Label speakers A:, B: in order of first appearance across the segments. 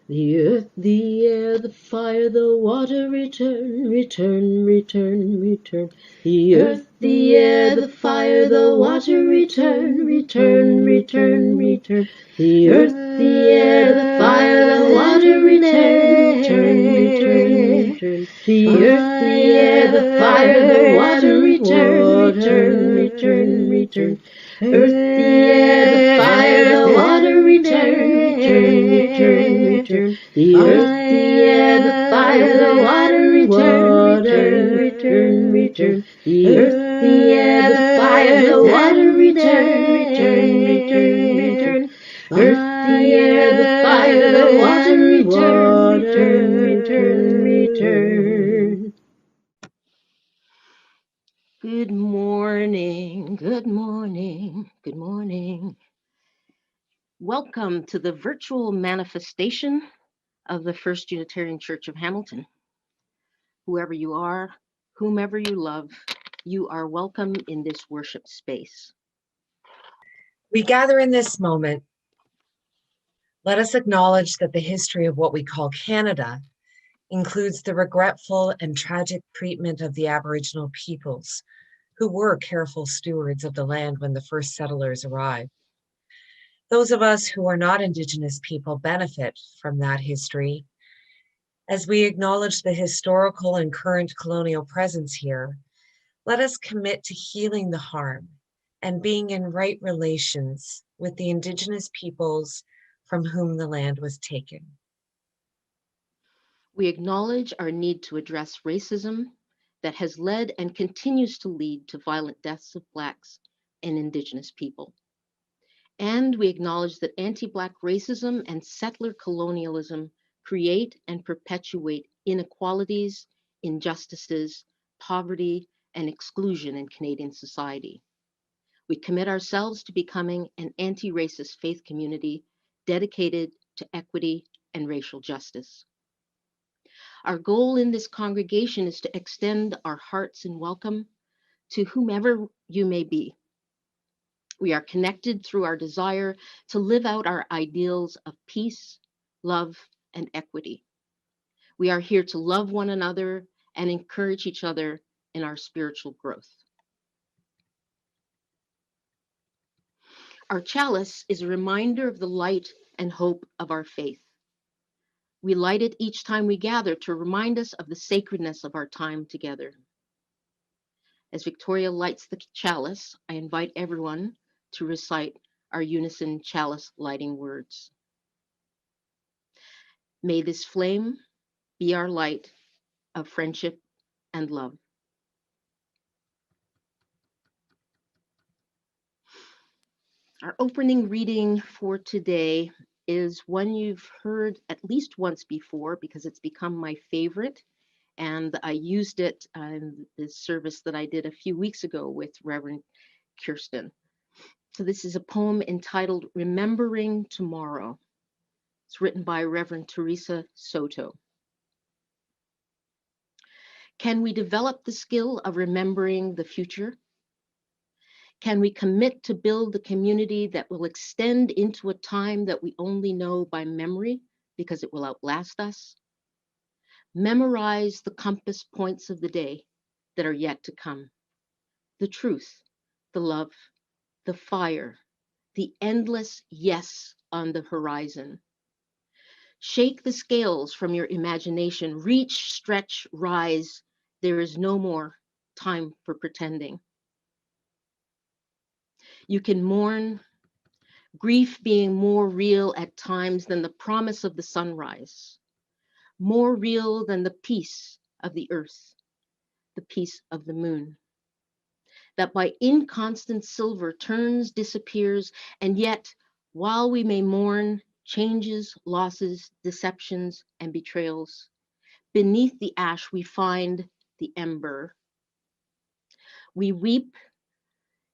A: The earth, the air, the fire, the water, return, return, return, return. The earth, the air, the fire, the water, return, return, return, return. The earth, the air, the fire, the water, return, return, return, return. The earth, the air, the fire, the water, return, return, return, return. Earth, the air, the fire, the water, return, return, return, return. The earth, the air, the fire, the water, return, return, return, return. The earth, the air, the fire, the water, return, return, return, return. Earth, the air, the fire, the water, return, return, return. Good morning, good morning, good morning. Welcome to the virtual manifestation of the First Unitarian Church of Hamilton. Whoever you are, whomever you love, you are welcome in this worship space.
B: We gather in this moment. Let us acknowledge that the history of what we call Canada includes the regretful and tragic treatment of the Aboriginal peoples, who were careful stewards of the land when the first settlers arrived. Those of us who are not Indigenous people benefit from that history. As we acknowledge the historical and current colonial presence here, let us commit to healing the harm and being in right relations with the Indigenous peoples from whom the land was taken.
A: We acknowledge our need to address racism that has led and continues to lead to violent deaths of Blacks and Indigenous people. And we acknowledge that anti-Black racism and settler colonialism create and perpetuate inequalities, injustices, poverty, and exclusion in Canadian society. We commit ourselves to becoming an anti-racist faith community dedicated to equity and racial justice. Our goal in this congregation is to extend our hearts in welcome to whomever you may be. We are connected through our desire to live out our ideals of peace, love, and equity. We are here to love one another and encourage each other in our spiritual growth. Our chalice is a reminder of the light and hope of our faith. We light it each time we gather to remind us of the sacredness of our time together. As Victoria lights the chalice, I invite everyone to recite our unison chalice lighting words. May this flame be our light of friendship and love. Our opening reading for today is one you've heard at least once before because it's become my favorite, and I used it in the service that I did a few weeks ago with Reverend Kirsten. So this is a poem entitled Remembering Tomorrow. It's written by Reverend Teresa Soto. Can we develop the skill of remembering the future? Can we commit to build the community that will extend into a time that we only know by memory because it will outlast us? Memorize the compass points of the day that are yet to come. The truth, the love, the fire, the endless yes on the horizon. Shake the scales from your imagination. Reach, stretch, rise. There is no more time for pretending. You can mourn, grief being more real at times than the promise of the sunrise, more real than the peace of the earth, the peace of the moon, that by inconstant silver turns, disappears, and yet, while we may mourn changes, losses, deceptions, and betrayals, beneath the ash we find the ember. We weep,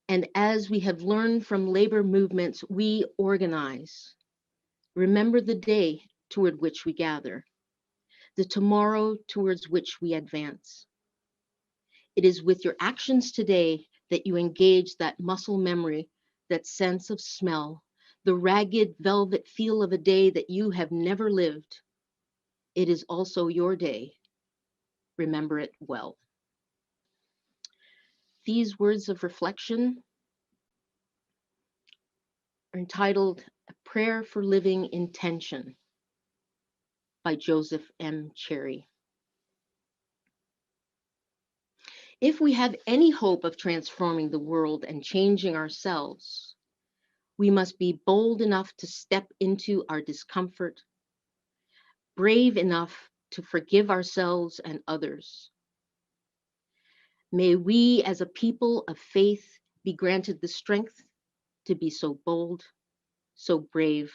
A: and as we have learned from labor movements, we organize. Remember the day toward which we gather, the tomorrow towards which we advance. It is with your actions today that you engage that muscle memory, that sense of smell, the ragged velvet feel of a day that you have never lived. It is also your day. Remember it well. These words of reflection are entitled A Prayer for Living Intention by Joseph M. Cherry. If we have any hope of transforming the world and changing ourselves, we must be bold enough to step into our discomfort, brave enough to forgive ourselves and others. May we as a people of faith be granted the strength to be so bold, so brave,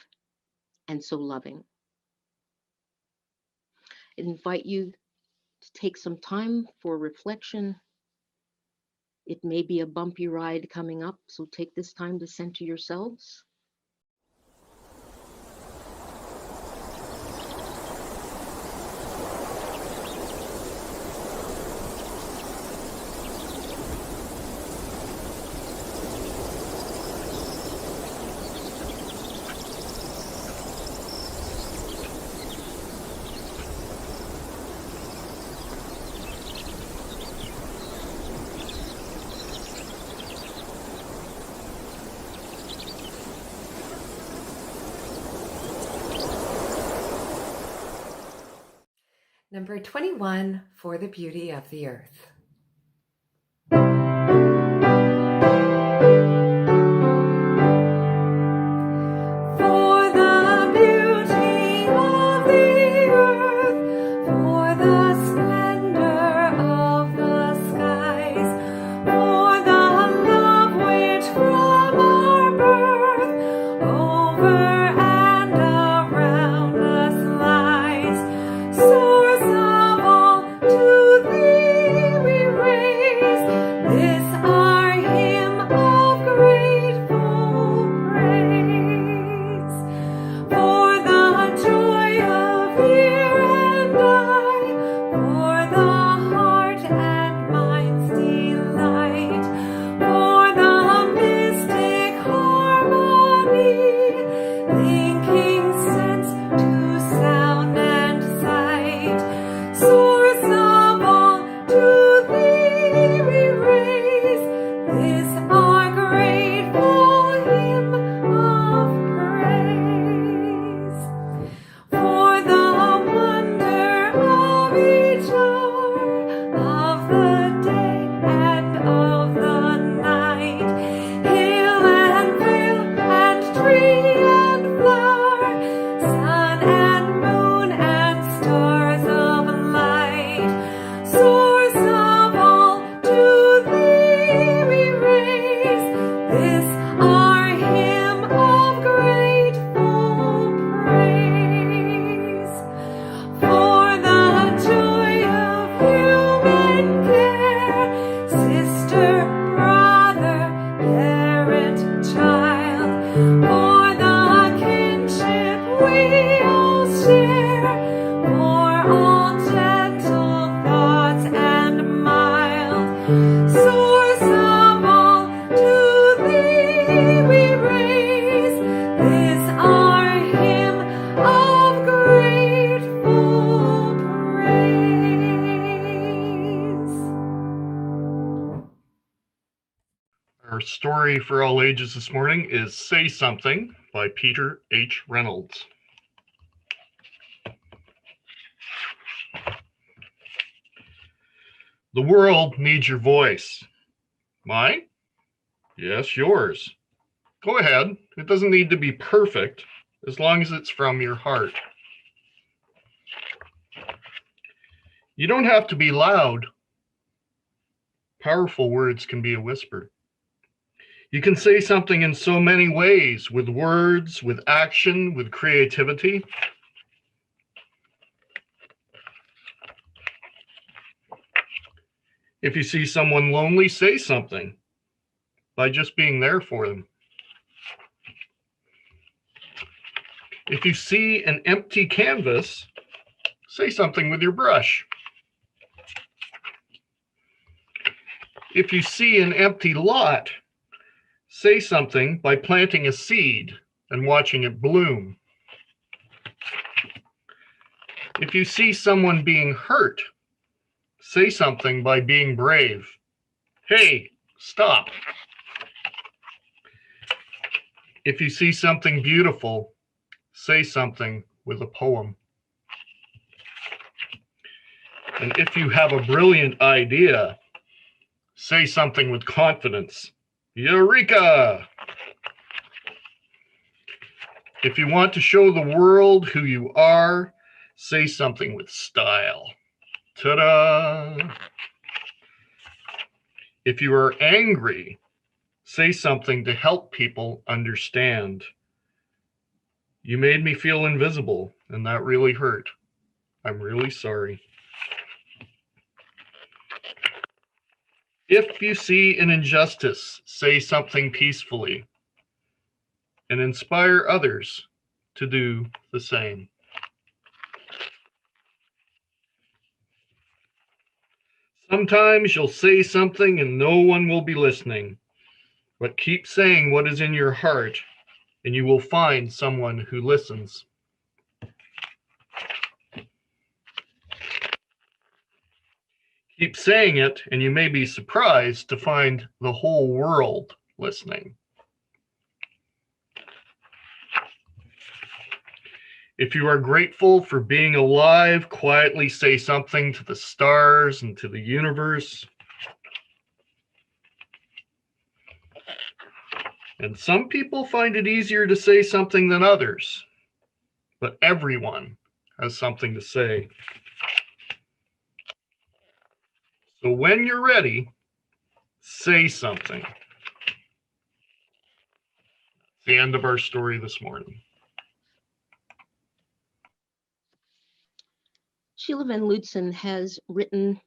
A: and so loving. I invite you to take some time for reflection. It may be a bumpy ride coming up, so take this time to center yourselves.
B: Number 21, For the Beauty of the Earth.
C: Our story for all ages this morning is Say Something by Peter H. Reynolds. The world needs your voice. Mine? Yes, yours. Go ahead. It doesn't need to be perfect as long as it's from your heart. You don't have to be loud. Powerful words can be a whisper. You can say something in so many ways, with words, with action, with creativity. If you see someone lonely, say something by just being there for them. If you see an empty canvas, say something with your brush. If you see an empty lot, say something by planting a seed and watching it bloom. If you see someone being hurt, say something by being brave. Hey, stop. If you see something beautiful, say something with a poem. And if you have a brilliant idea, say something with confidence. Eureka! If you want to show the world who you are, say something with style. Ta-da! If you are angry, say something to help people understand. You made me feel invisible, and that really hurt. I'm really sorry. If you see an injustice, say something peacefully and inspire others to do the same. Sometimes you'll say something and no one will be listening, but keep saying what is in your heart and you will find someone who listens. Keep saying it, and you may be surprised to find the whole world listening. If you are grateful for being alive, quietly say something to the stars and to the universe. And some people find it easier to say something than others, but everyone has something to say. So when you're ready, say something. That's the end of our story this morning.
A: Sheila Van Lutsen has written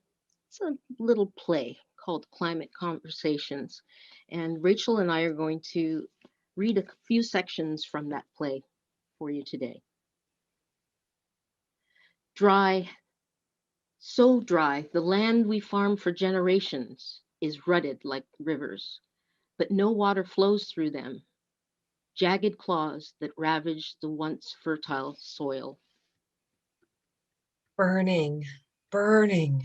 A: a little play called Climate Conversations, and Rachel and I are going to read a few sections from that play for you today. Dry, so dry, the land we farm for generations is rutted like rivers, but no water flows through them, jagged claws that ravage the once fertile soil.
B: Burning, burning.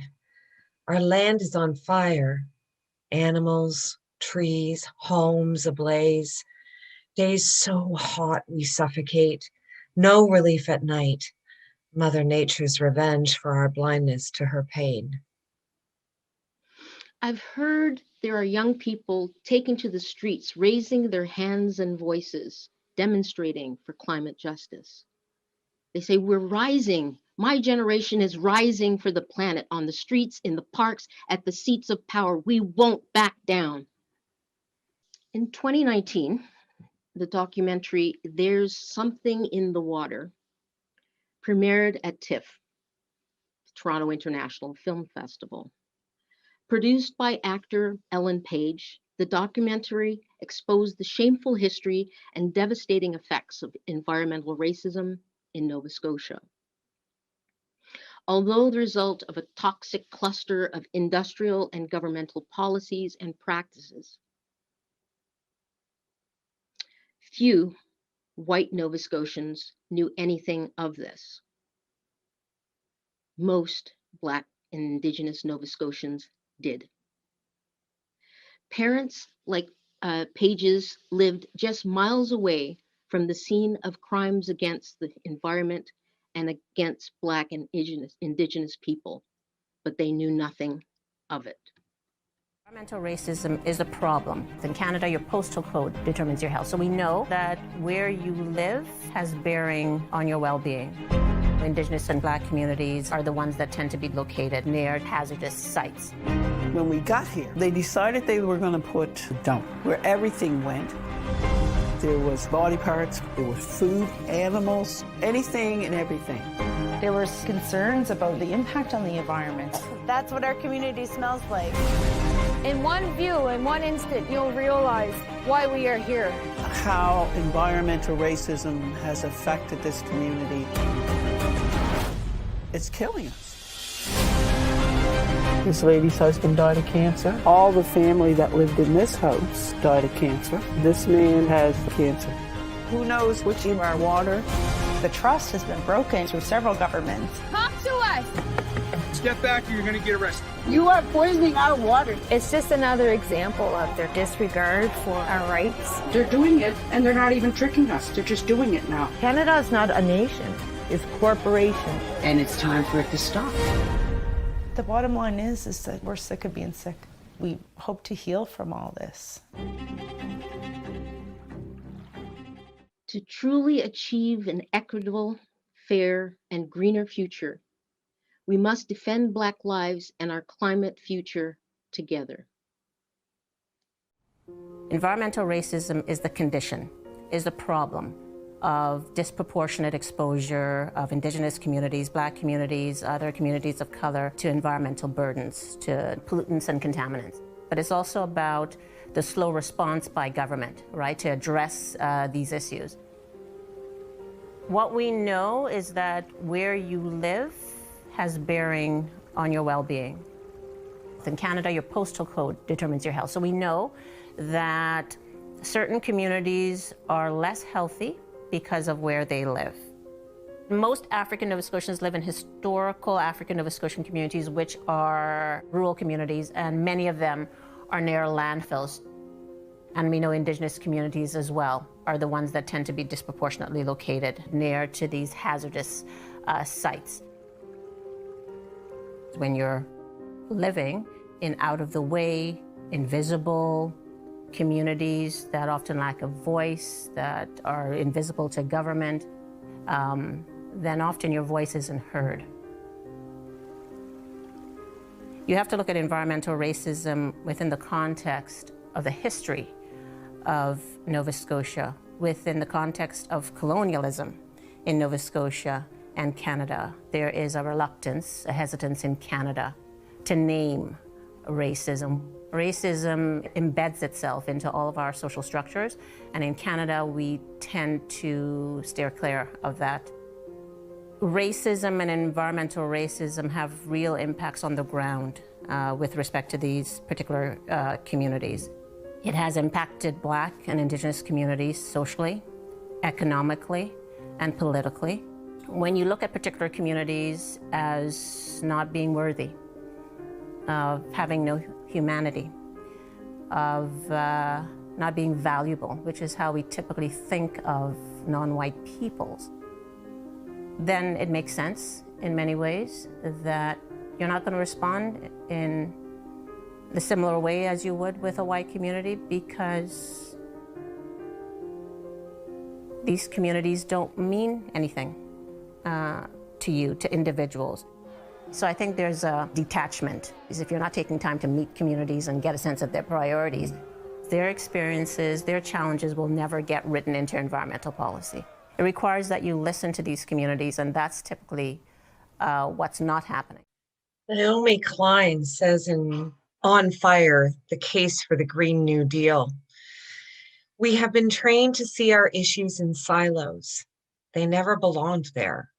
B: Our land is on fire. Animals, trees, homes ablaze. Days so hot we suffocate. No relief at night. Mother Nature's revenge for our blindness to her pain.
A: I've heard there are young people taking to the streets, raising their hands and voices, demonstrating for climate justice. They say, we're rising. My generation is rising for the planet on the streets, in the parks, at the seats of power. We won't back down. In 2019, the documentary There's Something in the Water premiered at TIFF, Toronto International Film Festival. Produced by actor Ellen Page, the documentary exposed the shameful history and devastating effects of environmental racism in Nova Scotia. Although the result of a toxic cluster of industrial and governmental policies and practices, few white Nova Scotians knew anything of this. Most Black and Indigenous Nova Scotians did. Parents like Pages lived just miles away from the scene of crimes against the environment and against Black and Indigenous people, but they knew nothing of it.
D: Environmental racism is a problem. In Canada, your postal code determines your health. So we know that where you live has bearing on your well-being. Indigenous and Black communities are the ones that tend to be located near hazardous sites.
E: When we got here, they decided they were going to put a dump where everything went. There was body parts, there was food, animals, anything and everything.
F: There were concerns about the impact on the environment.
G: That's what our community smells like. In one view, in one instant, you'll realize why we are here.
E: How environmental racism has affected this community. It's killing us. This lady's husband died of cancer. All the family that lived in this house died of cancer. This man has cancer. Who knows which of our water?
F: The trust has been broken through several governments.
G: Talk to us!
H: Step back or you're going to get arrested.
E: You are poisoning our water.
G: It's just another example of their disregard for our rights.
I: They're doing it, and they're not even tricking us. They're just doing it now.
J: Canada is not a nation, it's a corporation.
I: And it's time for it to stop.
F: The bottom line is that we're sick of being sick. We hope to heal from all this.
A: To truly achieve an equitable, fair, and greener future, we must defend Black lives and our climate future together.
D: Environmental racism is the condition, is the problem of disproportionate exposure of Indigenous communities, Black communities, other communities of color to environmental burdens, to pollutants and contaminants. But it's also about the slow response by government, right, to address these issues. What we know is that where you live has bearing on your well-being. In Canada, your postal code determines your health. So we know that certain communities are less healthy because of where they live. Most African Nova Scotians live in historical African Nova Scotian communities, which are rural communities, and many of them are near landfills. And we know Indigenous communities as well are the ones that tend to be disproportionately located near to these hazardous sites. When you're living in out-of-the-way, invisible communities that often lack a voice, that are invisible to government, then often your voice isn't heard. You have to look at environmental racism within the context of the history of Nova Scotia, within the context of colonialism in Nova Scotia and Canada. There is a reluctance, a hesitance in Canada to name racism. Racism embeds itself into all of our social structures, and in Canada, we tend to steer clear of that. Racism and environmental racism have real impacts on the ground with respect to these particular communities. It has impacted Black and Indigenous communities socially, economically, and politically. When you look at particular communities as not being worthy, of having no humanity, of not being valuable, which is how we typically think of non-white peoples, then it makes sense in many ways that you're not going to respond in the similar way as you would with a white community, because these communities don't mean anything to you, to individuals. So I think there's a detachment, is if you're not taking time to meet communities and get a sense of their priorities, their experiences, their challenges will never get written into environmental policy. It requires that you listen to these communities, and that's typically what's not happening.
B: Naomi Klein says in On Fire, The Case for the Green New Deal, "We have been trained to see our issues in silos. They never belonged there.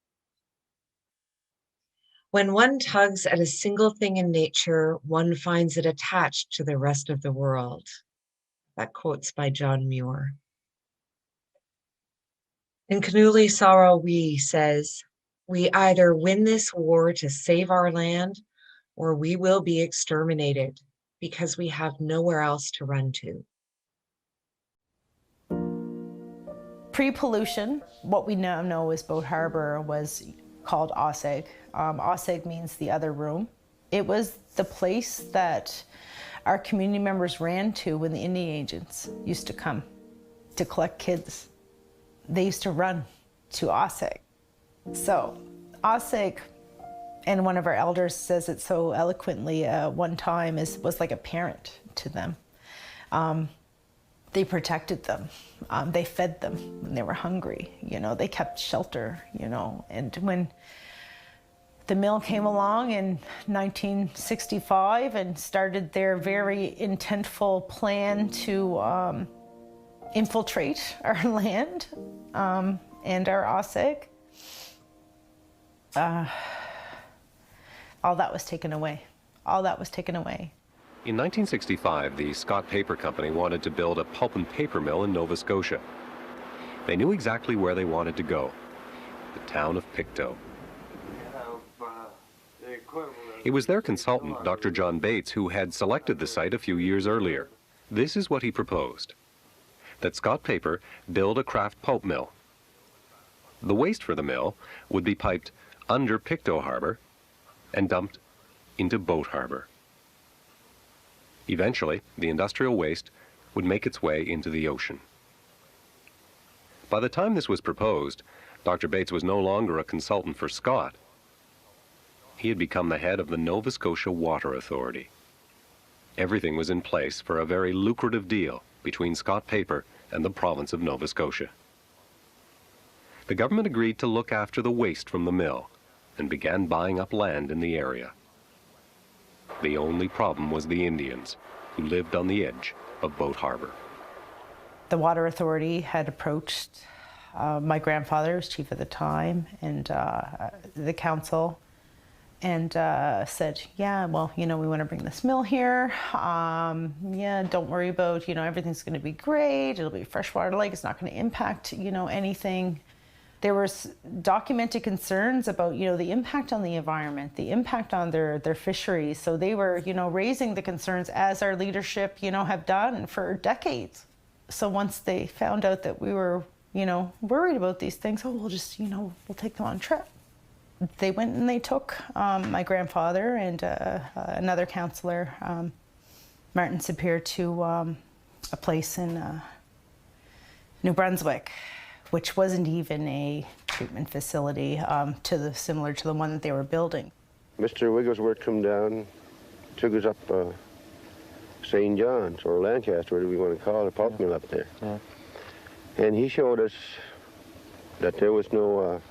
B: When one tugs at a single thing in nature, one finds it attached to the rest of the world." That quote's by John Muir. And Kanuli Sarawi says, "We either win this war to save our land, or we will be exterminated because we have nowhere else to run to."
F: Pre-pollution, what we now know is Boat Harbor was called Oseg. Oseg means the other room. It was the place that our community members ran to when the Indian agents used to come to collect kids. They used to run to Oseg. So Oseg, and one of our elders says it so eloquently one time, was like a parent to them. They protected them. They fed them when they were hungry. You know, they kept shelter, you know. And when the mill came along in 1965 and started their very intentful plan to infiltrate our land and our Oseg, all that was taken away. All that was taken away.
K: In 1965, the Scott Paper Company wanted to build a pulp and paper mill in Nova Scotia. They knew exactly where they wanted to go, the town of Pictou. It was their consultant, Dr. John Bates, who had selected the site a few years earlier. This is what he proposed: that Scott Paper build a kraft pulp mill. The waste for the mill would be piped under Pictou Harbor and dumped into Boat Harbor. Eventually, the industrial waste would make its way into the ocean. By the time this was proposed, Dr. Bates was no longer a consultant for Scott. He had become the head of the Nova Scotia Water Authority. Everything was in place for a very lucrative deal between Scott Paper and the province of Nova Scotia. The government agreed to look after the waste from the mill and began buying up land in the area. The only problem was the Indians, who lived on the edge of Boat Harbor.
F: The Water Authority had approached my grandfather, was chief at the time, and the council, and said, yeah, well, we want to bring this mill here. Yeah, don't worry about, everything's going to be great. It'll be a freshwater lake. It's not going to impact, anything. There was documented concerns about, the impact on the environment, the impact on their fisheries. So they were, raising the concerns, as our leadership, have done for decades. So once they found out that we were, worried about these things, we'll just, we'll take them on a trip. They went and they took my grandfather and another councillor, Martin Sapir, to a place in New Brunswick, which wasn't even a treatment facility similar to the one that they were building.
L: Mr. Wigglesworth come down, took us up St. John's or Lancaster, whatever you want to call it, pulp mill up there. Yeah. And he showed us that there was no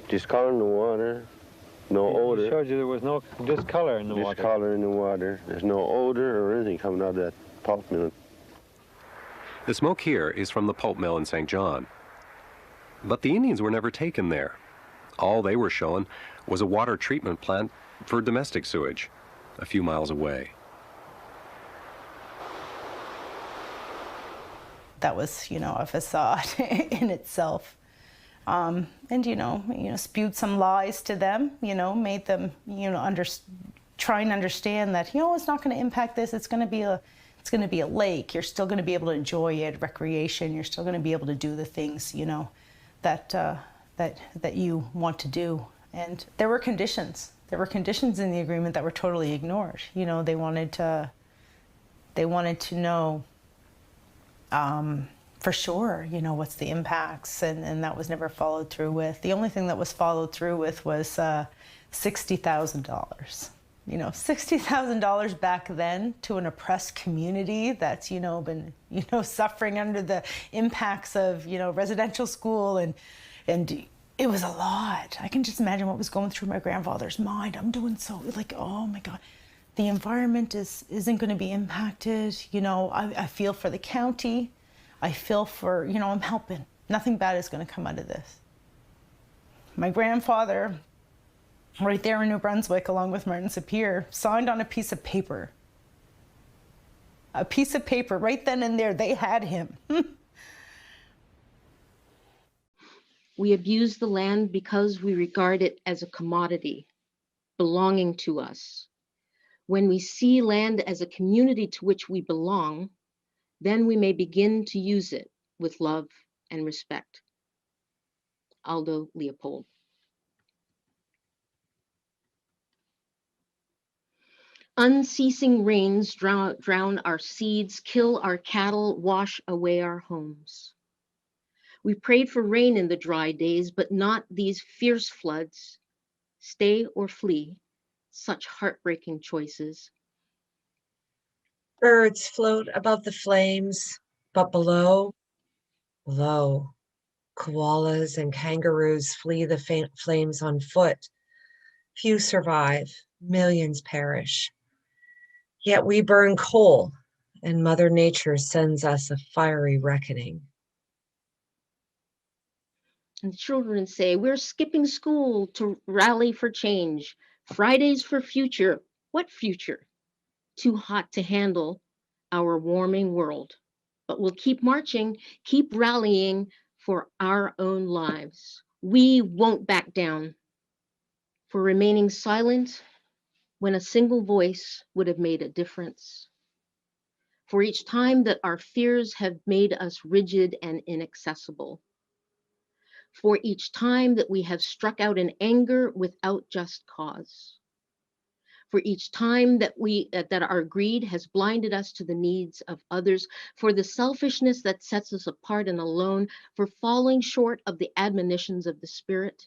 L: discolor in the water, no odor.
M: He showed you there was no discolor in the water.
L: Discolor in the water. There's no odor or anything coming out of that pulp mill.
K: The smoke here is from the pulp mill in St. John. But the Indians were never taken there. All they were shown was a water treatment plant for domestic sewage a few miles away.
F: That was, a facade in itself. And, spewed some lies to them, made them, try and understand that, it's not going to impact this. It's going to be a lake. You're still going to be able to enjoy it, recreation. You're still going to be able to do the things, that you want to do. And there were conditions. There were conditions in the agreement that were totally ignored. They wanted to know for sure, what's the impacts, and that was never followed through with. The only thing that was followed through with was $60,000. $60,000 back then to an oppressed community that's, been, suffering under the impacts of, residential school, and it was a lot. I can just imagine what was going through my grandfather's mind. I'm doing so, oh my God, the environment isn't going to be impacted. I feel for the county. I feel for, I'm helping. Nothing bad is going to come out of this. My grandfather, right there in New Brunswick, along with Martin Sapir, signed on a piece of paper. A piece of paper, right then and there, they had him.
A: We abuse the land because we regard it as a commodity belonging to us. When we see land as a community to which we belong, then we may begin to use it with love and respect. Aldo Leopold. Unceasing rains drown our seeds, kill our cattle, wash away our homes. We prayed for rain in the dry days, but not these fierce floods. Stay or flee, such heartbreaking choices.
B: Birds float above the flames, but below, koalas and kangaroos flee the flames on foot. Few survive, millions perish. Yet we burn coal, and Mother Nature sends us a fiery reckoning.
A: And children say, we're skipping school to rally for change. Fridays for future. What future? Too hot to handle our warming world. But we'll keep marching, keep rallying for our own lives. We won't back down, for remaining silent when a single voice would have made a difference. For each time that our fears have made us rigid and inaccessible. For each time that we have struck out in anger without just cause. For each time that that our greed has blinded us to the needs of others, for the selfishness that sets us apart and alone, for falling short of the admonitions of the Spirit,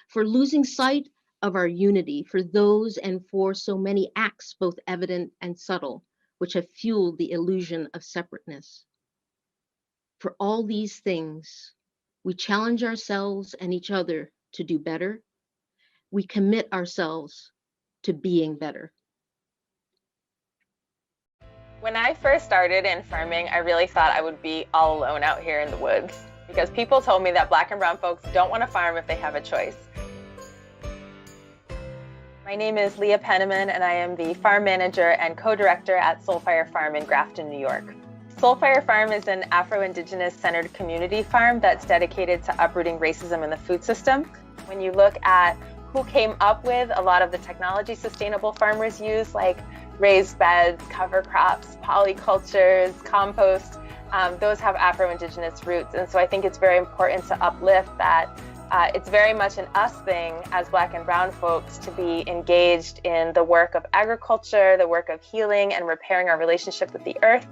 A: for losing sight of our unity, for those and for so many acts, both evident and subtle, which have fueled the illusion of separateness. For all these things, we challenge ourselves and each other to do better. We commit ourselves to being better.
N: When I first started in farming, I really thought I would be all alone out here in the woods because people told me that Black and brown folks don't want to farm if they have a choice. My name is Leah Penniman, and I am the farm manager and co-director at Soulfire Farm in Grafton, New York. Soulfire Farm is an Afro-Indigenous centered community farm that's dedicated to uprooting racism in the food system. When you look at who came up with a lot of the technology sustainable farmers use, like raised beds, cover crops, polycultures, compost, those have Afro-Indigenous roots. And so I think it's very important to uplift that it's very much an us thing as Black and brown folks to be engaged in the work of agriculture, the work of healing and repairing our relationship with the earth.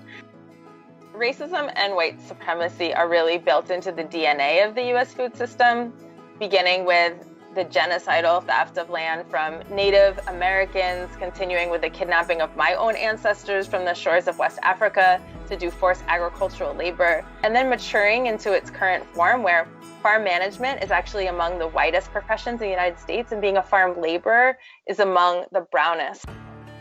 N: Racism and white supremacy are really built into the DNA of the US food system, beginning with the genocidal theft of land from Native Americans, continuing with the kidnapping of my own ancestors from the shores of West Africa to do forced agricultural labor, and then maturing into its current form where farm management is actually among the whitest professions in the United States, and being a farm laborer is among the brownest.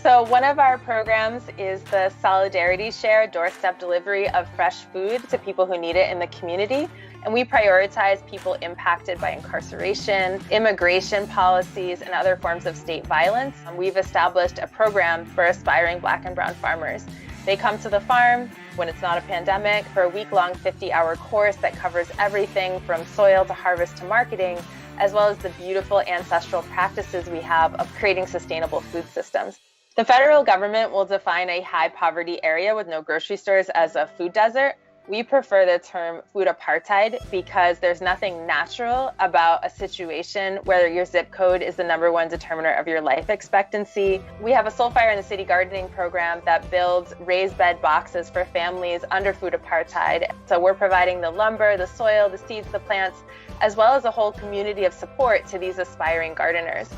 N: So one of our programs is the Solidarity Share doorstep delivery of fresh food to people who need it in the community. And we prioritize people impacted by incarceration, immigration policies, and other forms of state violence. We've established a program for aspiring Black and brown farmers. They come to the farm when it's not a pandemic for a week-long 50-hour course that covers everything from soil to harvest to marketing, as well as the beautiful ancestral practices we have of creating sustainable food systems. The federal government will define a high poverty area with no grocery stores as a food desert. We prefer the term food apartheid because there's nothing natural about a situation where your zip code is the #1 determiner of your life expectancy. We have a Soulfire in the City gardening program that builds raised bed boxes for families under food apartheid. So we're providing the lumber, the soil, the seeds, the plants, as well as a whole community of support to these aspiring gardeners.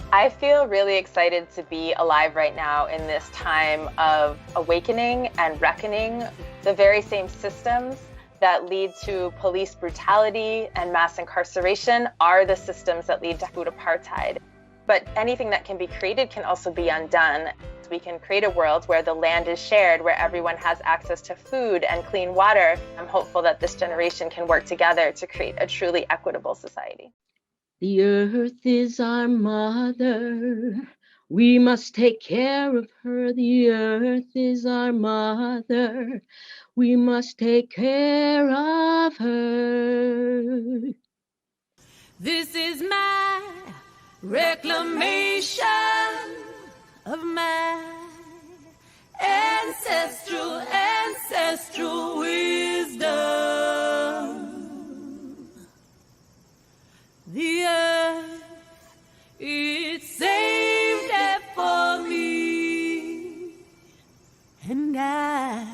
N: I feel really excited to be alive right now in this time of awakening and reckoning. The very same systems that lead to police brutality and mass incarceration are the systems that lead to food apartheid. But anything that can be created can also be undone. We can create a world where the land is shared, where everyone has access to food and clean water. I'm hopeful that this generation can work together to create a truly equitable society.
A: The earth is our mother. We must take care of her. The earth is our mother. We must take care of her.
O: This is my reclamation of my ancestral wisdom. The earth, it saved it for me, and I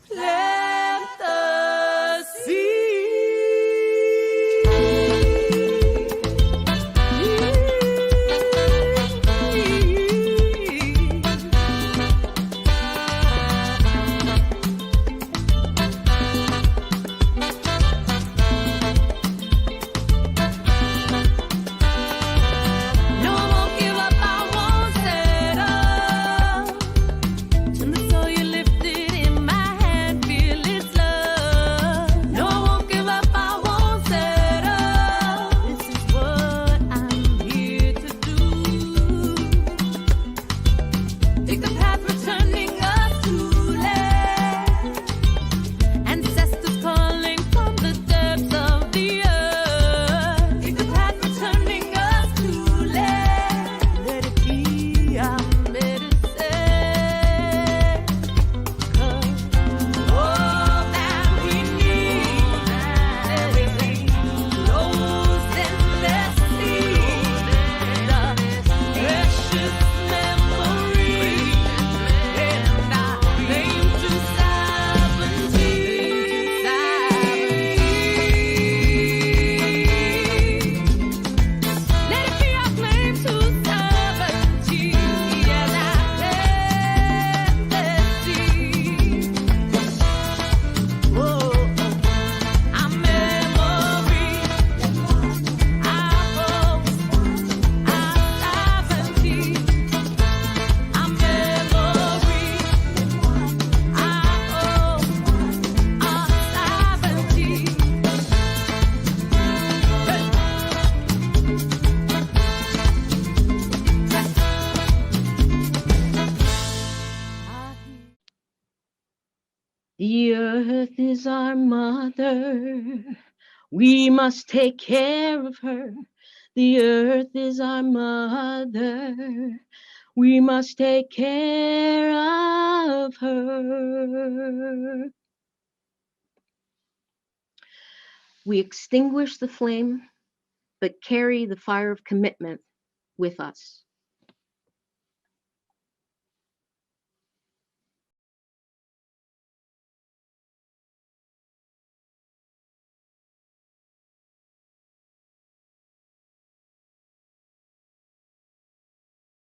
O: plant the seed.
A: The earth is our mother. We must take care of her. The earth is our mother. We must take care of her. We extinguish the flame, but carry the fire of commitment with us.